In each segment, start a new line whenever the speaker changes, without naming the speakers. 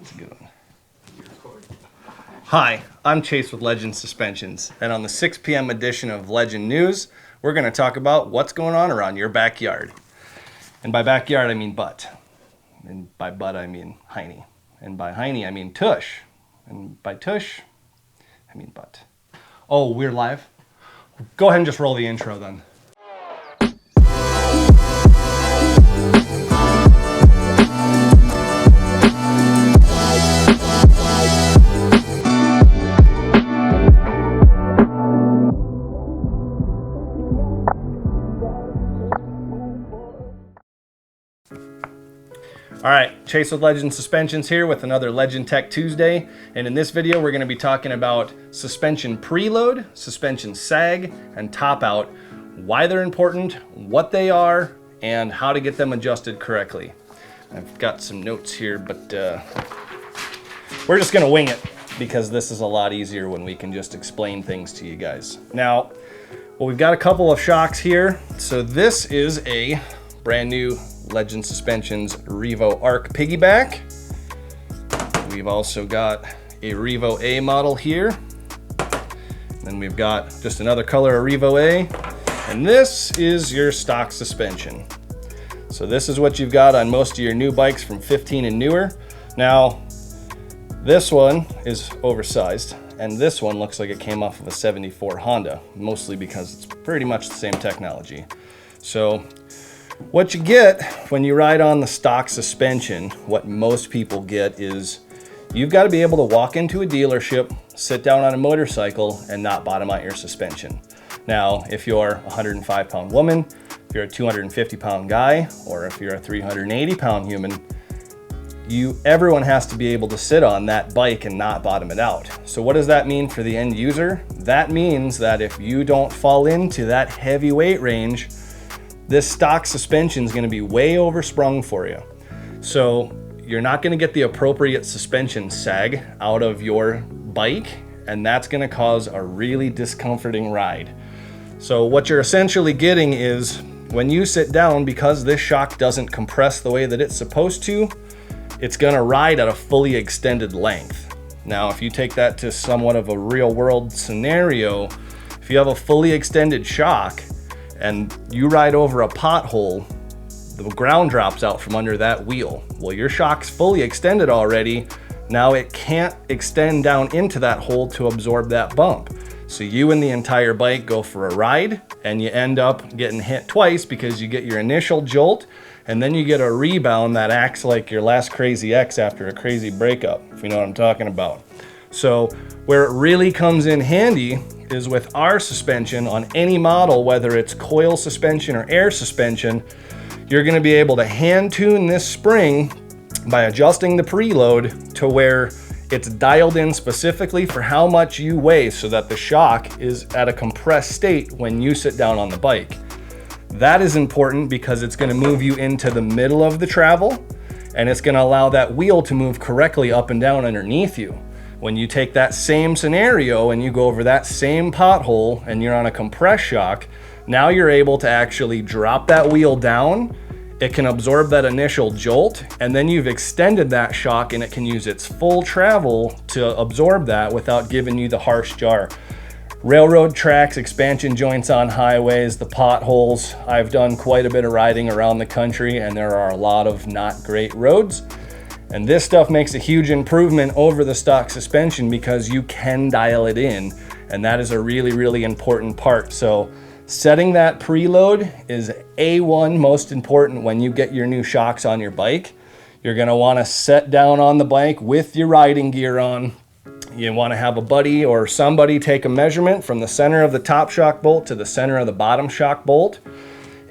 That's a good one. Hi, I'm Chase with Legend Suspensions, and on the 6 p.m. edition of Legend News, we're going to talk about what's going on around your backyard. And by backyard, I mean butt. And by butt, I mean hiney. And by hiney, I mean tush. And by tush, I mean butt. Oh, we're live? Go ahead and just roll the intro then. Alright, Chase with Legend Suspensions here with another Legend Tech Tuesday, and in this video we're going to be talking about suspension preload, suspension sag, and top out, why they're important, what they are, and how to get them adjusted correctly. I've got some notes here, but we're just going to wing it because this is a lot easier when we can just explain things to you guys. Now, well, we've got a couple of shocks here. So this is a brand new Legend Suspensions Revo Arc piggyback. We've also got a Revo A model here. Then we've got just another color of Revo A. And this is your stock suspension. So this is what you've got on most of your new bikes from 15 and newer. Now, this one is oversized, and this one looks like it came off of a 74 Honda, mostly because it's pretty much the same technology. So what you get when you ride on the stock suspension, what most people get is you've got to be able to walk into a dealership, sit down on a motorcycle, and not bottom out your suspension. Now, if you're a 105-pound woman, if you're a 250-pound guy, or if you're a 380-pound human, everyone has to be able to sit on that bike and not bottom it out. So what does that mean for the end user? That means that if you don't fall into that heavy weight range, this stock suspension is going to be way oversprung for you. So you're not going to get the appropriate suspension sag out of your bike, and that's going to cause a really discomforting ride. So what you're essentially getting is when you sit down, because this shock doesn't compress the way that it's supposed to, it's going to ride at a fully extended length. Now, if you take that to somewhat of a real world scenario, if you have a fully extended shock, and you ride over a pothole, the ground drops out from under that wheel. Well, your shock's fully extended already. Now it can't extend down into that hole to absorb that bump. So you and the entire bike go for a ride, and you end up getting hit twice because you get your initial jolt, and then you get a rebound that acts like your last crazy ex after a crazy breakup, if you know what I'm talking about. So where it really comes in handy is with our suspension on any model, whether it's coil suspension or air suspension, you're going to be able to hand tune this spring by adjusting the preload to where it's dialed in specifically for how much you weigh so that the shock is at a compressed state when you sit down on the bike. That is important because it's going to move you into the middle of the travel, and it's going to allow that wheel to move correctly up and down underneath you. When you take that same scenario and you go over that same pothole and you're on a compressed shock, now you're able to actually drop that wheel down. It can absorb that initial jolt, and then you've extended that shock and it can use its full travel to absorb that without giving you the harsh jar. Railroad tracks, expansion joints on highways, the potholes. I've done quite a bit of riding around the country, and there are a lot of not great roads. And this stuff makes a huge improvement over the stock suspension because you can dial it in, and that is a really, really important part. So setting that preload is A1 most important when you get your new shocks on your bike. You're going to want to set down on the bike with your riding gear on. You want to have a buddy or somebody take a measurement from the center of the top shock bolt to the center of the bottom shock bolt.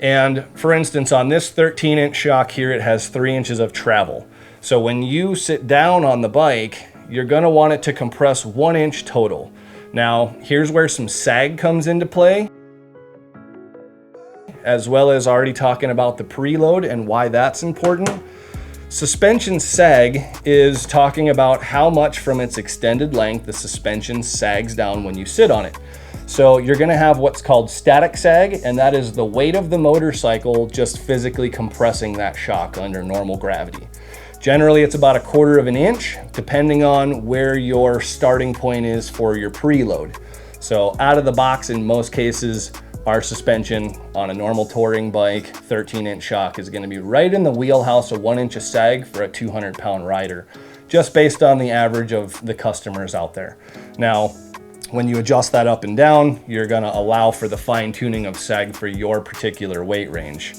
And for instance, on this 13-inch shock here, it has 3 inches of travel. So when you sit down on the bike, you're going to want it to compress 1 inch total. Now, here's where some sag comes into play, as well as already talking about the preload and why that's important. Suspension sag is talking about how much from its extended length the suspension sags down when you sit on it. So you're going to have what's called static sag, and that is the weight of the motorcycle just physically compressing that shock under normal gravity. Generally, it's about 1/4 of an inch, depending on where your starting point is for your preload. So out of the box, in most cases, our suspension on a normal touring bike, 13-inch shock, is gonna be right in the wheelhouse of 1 inch of sag for a 200-pound rider, just based on the average of the customers out there. Now, when you adjust that up and down, you're gonna allow for the fine tuning of sag for your particular weight range.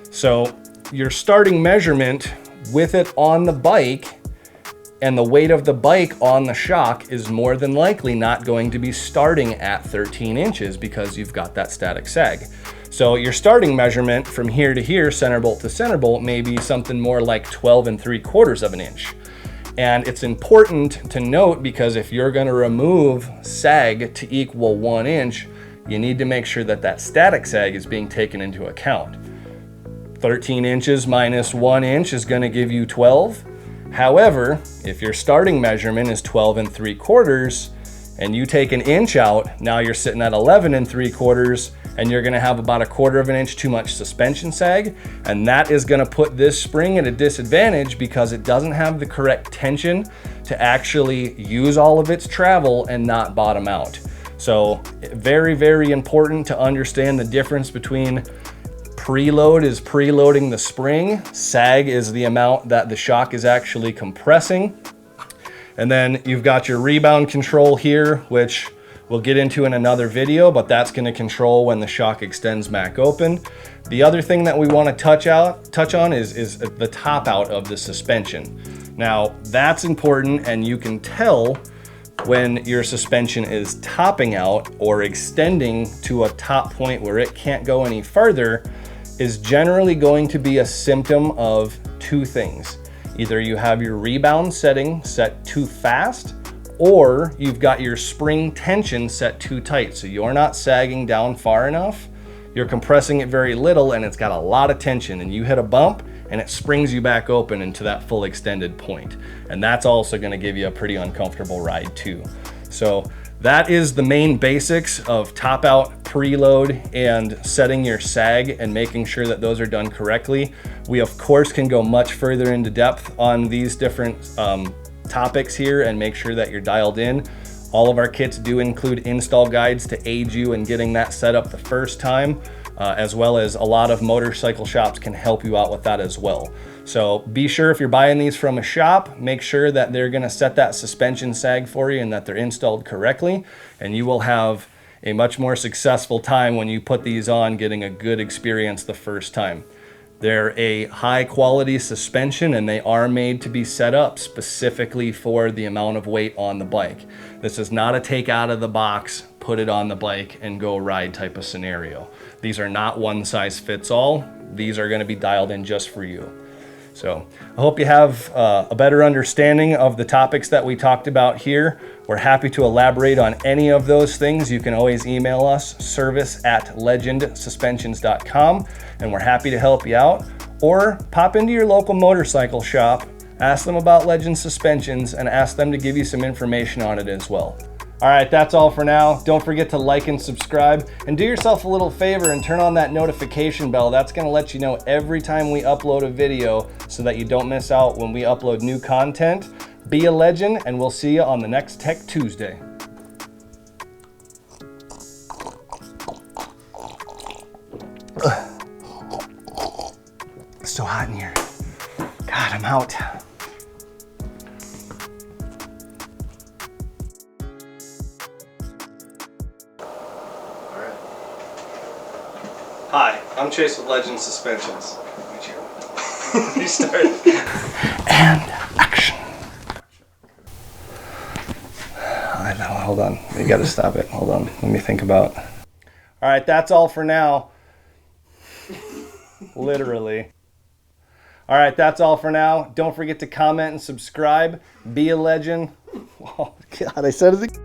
So your starting measurement with it on the bike and the weight of the bike on the shock is more than likely not going to be starting at 13 inches because you've got that static sag. So your starting measurement from here to here, center bolt to center bolt, may be something more like 12 3/4 of an inch. And it's important to note, because if you're gonna remove sag to equal 1 inch, you need to make sure that that static sag is being taken into account. 13 inches minus 1 inch is gonna give you 12. However, if your starting measurement is 12 3/4 and you take an inch out, now you're sitting at 11 3/4, and you're gonna have about 1/4 of an inch too much suspension sag, and that is gonna put this spring at a disadvantage because it doesn't have the correct tension to actually use all of its travel and not bottom out. So very, very important to understand the difference between preload is preloading the spring, sag is the amount that the shock is actually compressing. And then you've got your rebound control here, which we'll get into in another video, but that's gonna control when the shock extends back open. The other thing that we wanna touch on is the top out of the suspension. Now, that's important, and you can tell when your suspension is topping out or extending to a top point where it can't go any further, is generally going to be a symptom of two things. Either you have your rebound setting set too fast, or you've got your spring tension set too tight. So you're not sagging down far enough, you're compressing it very little, and it's got a lot of tension, and you hit a bump and it springs you back open into that full extended point. And that's also gonna give you a pretty uncomfortable ride too. So that is the main basics of top out, preload, and setting your sag and making sure that those are done correctly. We of course can go much further into depth on these different topics here and make sure that you're dialed in. All of our kits do include install guides to aid you in getting that set up the first time, as well as a lot of motorcycle shops can help you out with that as well. So be sure, if you're buying these from a shop, make sure that they're gonna set that suspension sag for you and that they're installed correctly, and you will have a much more successful time when you put these on, getting a good experience the first time. They're a high quality suspension, and they are made to be set up specifically for the amount of weight on the bike. This is not a take out of the box, put it on the bike and go ride type of scenario. These are not one size fits all. These are gonna be dialed in just for you. So I hope you have a better understanding of the topics that we talked about here. We're happy to elaborate on any of those things. You can always email us, service@legendsuspensions.com, and we're happy to help you out. Or pop into your local motorcycle shop, ask them about Legend Suspensions, and ask them to give you some information on it as well. All right, that's all for now. Don't forget to like and subscribe, and do yourself a little favor and turn on that notification bell. That's gonna let you know every time we upload a video so that you don't miss out when we upload new content. Be a legend, and we'll see you on the next Tech Tuesday. It's so hot in here. God, I'm out. Hi, I'm Chase with Legend Suspensions. You start. And action. Hold on, you gotta stop it. Hold on, let me think about. All right, that's all for now. Literally. All right, that's all for now. Don't forget to comment and subscribe. Be a legend. Oh God, I said it again.